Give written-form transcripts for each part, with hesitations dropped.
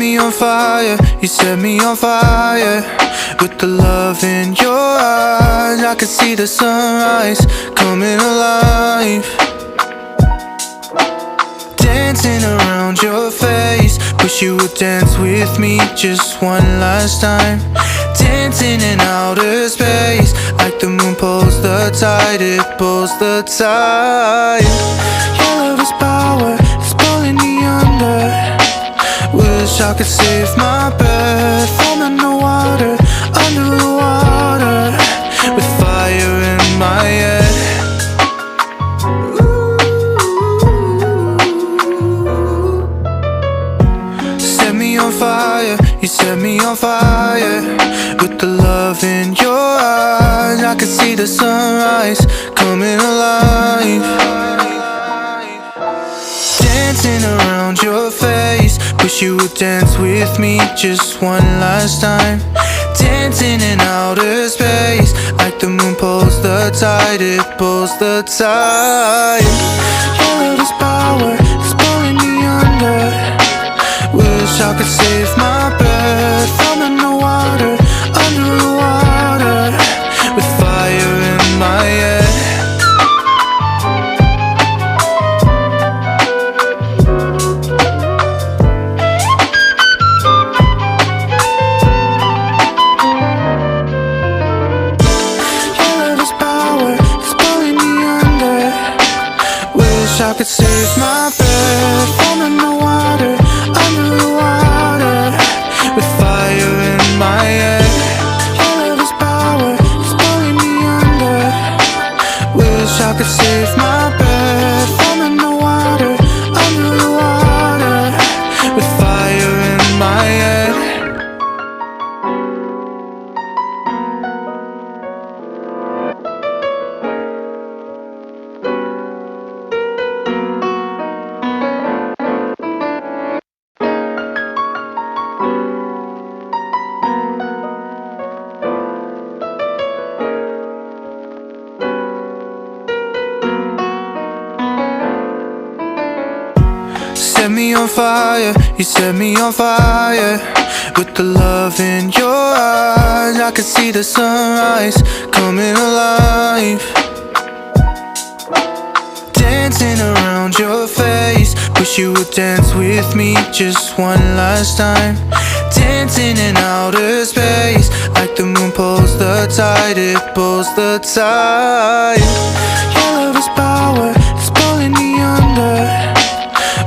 me on fire, you set me on fire. With the love in your eyes, I could see the sunrise coming alive. Dancing around your face, wish you would dance with me just one last time. Dancing in outer space, like the moon pulls the tide, it pulls the tide. Your love is power, it's pulling me under. Wish I could save my breath. I'm in the water, under the water, with fire in my head. Set me on fire, you set me on fire. With the love in your eyes, I could see the sunrise coming alive. Dancing around your face, wish you would dance with me just one last time. Dancing in outer space, like the moon pulls the tide, it pulls the tide. Your love is power, it's pulling me under. Wish I could save my breath. I'm in the water, under the water, with fire in my head. Your love is power, it's pulling me under. Wish I could save my breath. I'm in the water, under the water, with fire in my head. Your love is power, it's pulling me under. Wish I could save my breath. I'm in the water, under the water, with fire in my head. Set me on fire, you set me on fire. With the love in your eyes, I could see the sunrise coming alive. Dancing around your face, wish you would dance with me just one last time. Dancing in outer space, like the moon pulls the tide, it pulls the tide. Your love is power, it's pulling me under.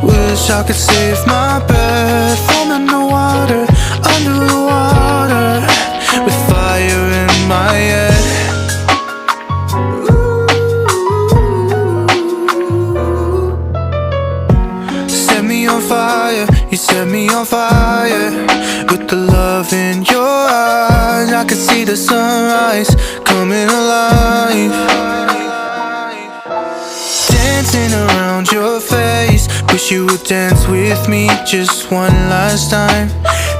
Wish I could save my breath. I'm in the water, under the water, with fire in my head. Set me on fire, you set me on fire. With the love in your eyes, I could see the sunrise coming alive. Dancing around your face, wish you would dance with me just one last time.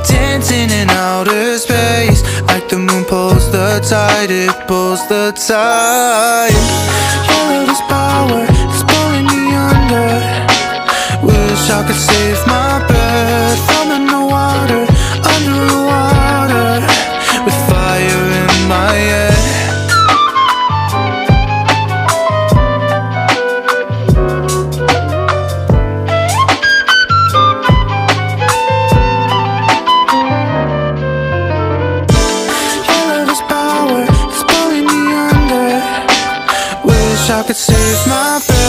Dancing in outer space, like the moon pulls the tide, it pulls the tide. Your love is power, it's pulling me under. Wish I could save my breath. I'm in the water, under the water, with fire in my head. I could save my breath.